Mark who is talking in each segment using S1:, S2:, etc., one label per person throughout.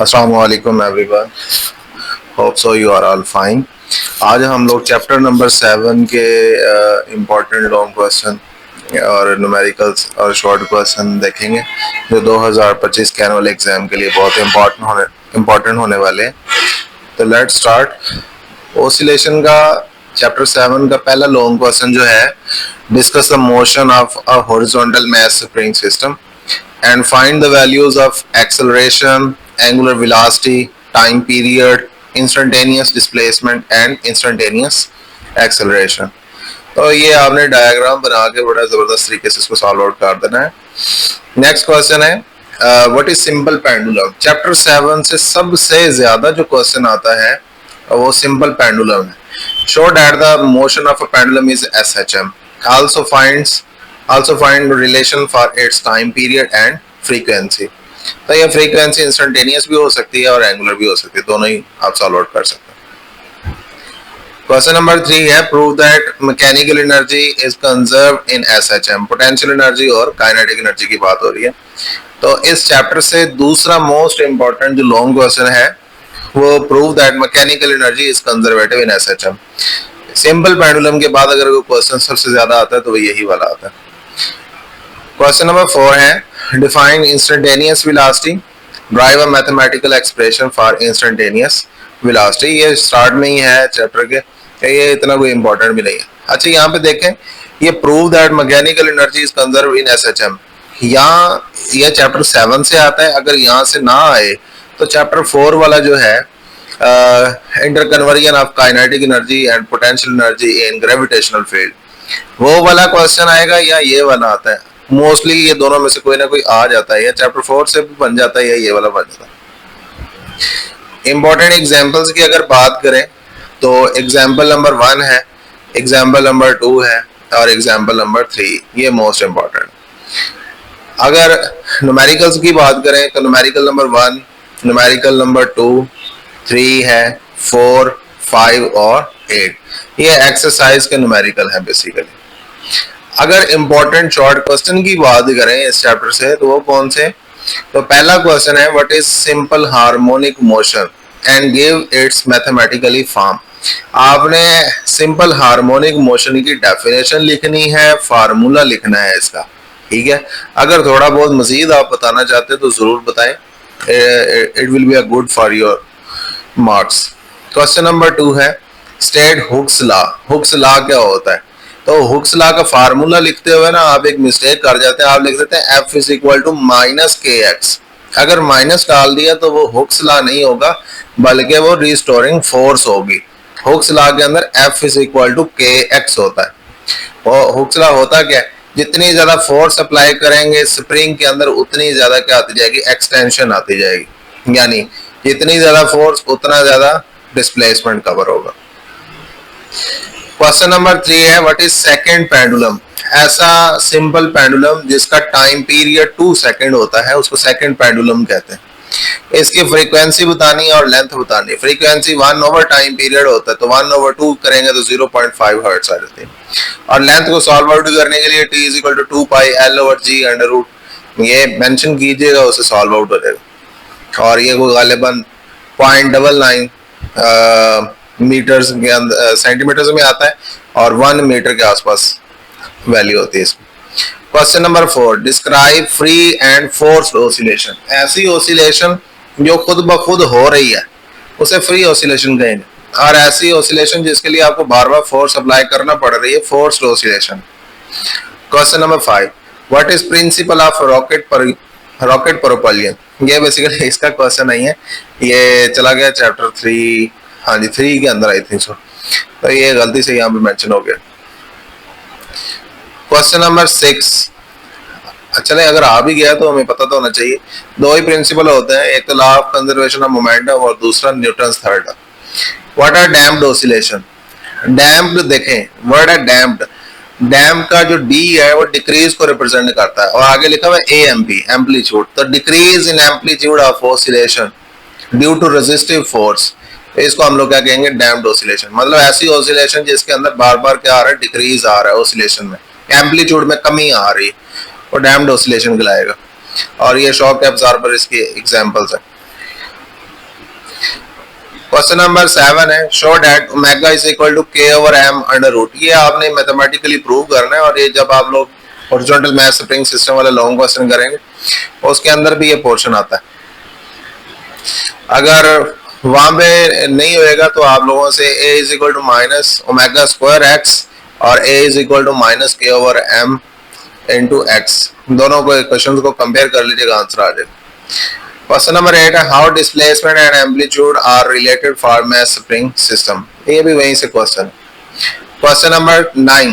S1: अस्सलाम वालेकुम everyone, hope so you are all fine. आज हम लोग चैप्टर नंबर 7 के इम्पोर्टेंट लॉन्ग क्वेश्चन और न्यूमेरिकल्स और शॉर्ट क्वेश्चन देखेंगे जो 2025 के एनुअल एग्जाम के लिए बहुत इम्पोर्टेंट होने वाले हैं। तो लेट्स स्टार्ट। ओसिलेशन का चैप्टर 7 का पहला लॉन्ग क्वेश्चन जो है, discuss the motion of a horizontal mass spring system and find the values of acceleration, angular velocity, time period, instantaneous displacement and instantaneous acceleration। तो ये आपने डायग्राम बना के बड़ा जबरदस्त तरीके से इसको सॉल्व आउट कर देना है। नेक्स्ट क्वेश्चन है, what is simple pendulum. Chapter 7 से सबसे ज्यादा जो क्वेश्चन आता है वो सिंपल पेंडुलम है। Show that the motion of a pendulum is SHM। also find relation for its time period and frequency। तो ये फ्रीक्वेंसी इंस्टेंटेनियस भी हो सकती है और एंगुलर भी हो सकती है, दोनों ही आप सॉल्व आउट कर सकते हैं। क्वेश्चन नंबर 3 है, prove that mechanical energy is conserved in SHM। Potential energy और काइनेटिक एनर्जी की बात हो रही है। तो इस चैप्टर से दूसरा मोस्ट इंपॉर्टेंट जो लॉन्ग क्वेश्चन है वो prove that mechanical energy is conservative in SHM। Simple pendulum के बाद अगर कोई क्वेश्चन सबसे ज्यादा आता है तो यही वाला आता है। क्वेश्चन नंबर 4 है, define instantaneous velocity, drive a mathematical expression for instantaneous velocity. ये स्टार्ट में ही है चैप्टर के, ये इतना कोई इंपॉर्टेंट भी नहीं है। अच्छा, यहाँ पे देखें, ये prove that mechanical energy is conserve in SHM, यहाँ ये चैप्टर 7 से आता है। अगर यहाँ से ना आए तो चैप्टर 4 वाला जो है, interconversion of kinetic energy and potential energy in gravitational field, वो वाला क्वेश्चन आएगा या ये वाला आता है। मोस्टली ये दोनों में से कोई ना कोई आ जाता है, या चैप्टर 4 से भी बन जाता है या ये वाला बन जाता है। इंपॉर्टेंट एग्जांपल्स की अगर बात करें तो एग्जांपल नंबर 1 है, एग्जांपल नंबर 2 है और एग्जांपल नंबर 3, ये मोस्ट इंपॉर्टेंट। अगर न्यूमेरिकल्स की बात करें तो न्यूमेरिकल नंबर 1, न्यूमेरिकल नंबर 2, 3 है, 4, 5 और 8, ये एक्सरसाइज के न्यूमेरिकल है बेसिकली। अगर इंपॉर्टेंट शॉर्ट क्वेश्चन की बात करें इस चैप्टर से तो वो कौन से, तो पहला क्वेश्चन है, what is simple harmonic motion and give its mathematically form. आपने सिंपल हार्मोनिक मोशन की डेफिनेशन लिखनी है, फार्मूला लिखना है इसका, ठीक है। अगर थोड़ा बहुत मजीद आप बताना चाहते हैं तो जरूर बताएं, it will be a good for your marks. Question number 2 है, state Hooke's law. Hooke's law क्या होता है, तो हुक्स लॉ का फार्मूला लिखते हुए ना आप एक मिस्टेक कर जाते हैं, आप लिख देते हैं F is equal to minus KX। अगर माइनस डाल दिया तो वो हुक्स लॉ नहीं होगा बल्कि वो रिस्टोरिंग फोर्स होगी। हुक्स लॉ के अंदर F is equal to KX होता है। और हुक्स लॉ होता क्या है, जितनी ज्यादा फोर्स अप्लाई करेंगे स्प्रिंग के अंदर उतनी ज्यादा क्या आती जाएगी, एक्सटेंशन आती जाएगी, यानी जितनी ज्यादा फोर्स उतना ज्यादा डिस्प्लेसमेंट कवर होगा। क्वेश्चन नंबर 3 है, व्हाट इज सेकंड पेंडुलम। ऐसा सिंपल पेंडुलम जिसका टाइम पीरियड 2 सेकंड होता है उसको सेकंड पेंडुलम कहते हैं। इसकी फ्रीक्वेंसी बतानी है और लेंथ बतानी है। फ्रीक्वेंसी 1 ओवर टाइम पीरियड होता है तो 1 ओवर 2 करेंगे तो 0.5 हर्ट्ज आ जाती है। और लेंथ को सॉल्व आउट करने के लिए T is equal to 2 pi L over G under root, ये मेंशन कीजिएगा, उसे सॉल्व आउट हो जाएगा। और ये कोई गालिबन 0.99 मीटर्स के अंदर सेंटीमीटर्स में आता है और 1 मीटर के आसपास वैल्यू होती है इसकी। Question number 4, describe free and forced oscillation. ऐसी ऑसिलेशन जो खुद ब खुद हो रही है उसे फ्री ऑसिलेशन कहेंगे, और ऐसी ऑसिलेशन जिसके लिए आपको बार बार फोर्स अप्लाई करना पड़ रही है forced oscillation. Question number 5, what is principle of rocket propulsion. ये बेसिकली इसका क्वेश्चन नहीं है, ये चला गया चैप्टर 3, हाँ जी 3 के अंदर आई थिंक सो, तो ये गलती से यहाँ पे मेंशन हो गया। क्वेश्चन नंबर 6, चले अगर आ भी गया तो हमें पता तो होना चाहिए, दो ही प्रिंसिपल होते हैं, एक तो law of conservation of momentum और दूसरा Newton's third law. What are damped oscillation. Damped देखें, वर्ड है डैम्प्ड, डैम्प का जो D है वो डिक्रीज को रिप्रेजेंट करता है और आगे लिखा हुआ है AMP एम्पलीट्यूड, तो decrease in amplitude of oscillation due to resistive force, इसको हम लोग क्या कहेंगे, डैम्प्ड ऑसिलेशन। मतलब ऐसी ऑसिलेशन जिसके अंदर बार बार क्या आ रहा है, डिक्रीज आ रहा है ऑसिलेशन में, एम्पलीट्यूड में कमी आ रही है, और डैम्प्ड ऑसिलेशन कहलाएगा। और ये शॉक एब्जॉर्बर इसके एग्जांपल्स है। क्वेश्चन नंबर 7 है, show that omega is equal to K over M under root. ये आपने मैथमेटिकली प्रूव करना है, और ये जब आप लोग हॉरिजॉन्टल मैथ स्प्रिंग सिस्टम वाला लॉन्ग क्वेश्चन करेंगे उसके अंदर भी ये पोर्शन आता है। अगर वहां पे नहीं होएगा तो आप लोगों से a is equal to minus omega square X और a is equal to minus K over M into X, दोनों को क्वेश्चन को कंपेयर कर लीजिएगा, आंसर आ जाएगा। क्वेश्चन नंबर 8 है, how displacement and amplitude are related for mass spring system. ये भी वहीं से क्वेश्चन। Question number 9,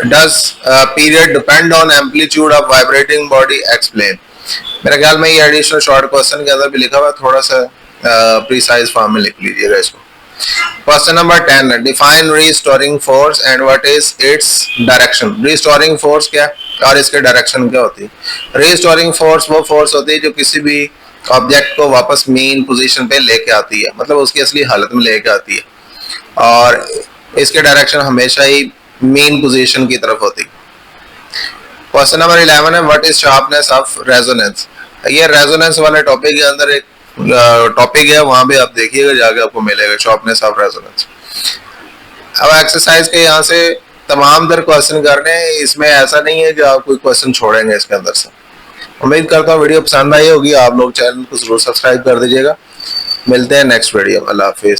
S1: does period depend on amplitude of vibrating body, explain. मेरे ख्याल में ये एडिशनल शॉर्ट क्वेश्चन के अंदर भी लिखा हुआ है, थोड़ा सा प्रिसाइज फॉर्म में लिख लीजिएगा इसको। क्वेश्चन नंबर 10 है, define restoring force and what is its direction. Restoring force क्या और इसके डायरेक्शन क्या होती है। रीस्टोरिंग फोर्स वो फोर्स होती है जो किसी भी ऑब्जेक्ट को वापस मेन पोजीशन पे लेके आती है, मतलब उसकी असली हालत में लेके आती है, और इसके डायरेक्शन हमेशा ही मेन पोजीशन की तरफ होती है। क्वेश्चन नंबर 11 है, what is sharpness of resonance. ये रेजोनेंस वाले टॉपिक के अंदर एक टॉपिक है, वहां पे आप देखिएगा, जाके आपको मिलेगा शार्पनेस ऑफ रेजोनेंस। अब एक्सरसाइज के यहाँ से तमाम दर क्वेश्चन करने हैं, इसमें ऐसा नहीं है कि आप कोई क्वेश्चन छोड़ेंगे इसके अंदर से। उम्मीद करता हूँ वीडियो पसंद आई होगी, आप लोग चैनल को जरूर सब्सक्राइब कर दीजिएगा। मिलते हैं नेक्स्ट वीडियो में, अल्लाह हाफिज।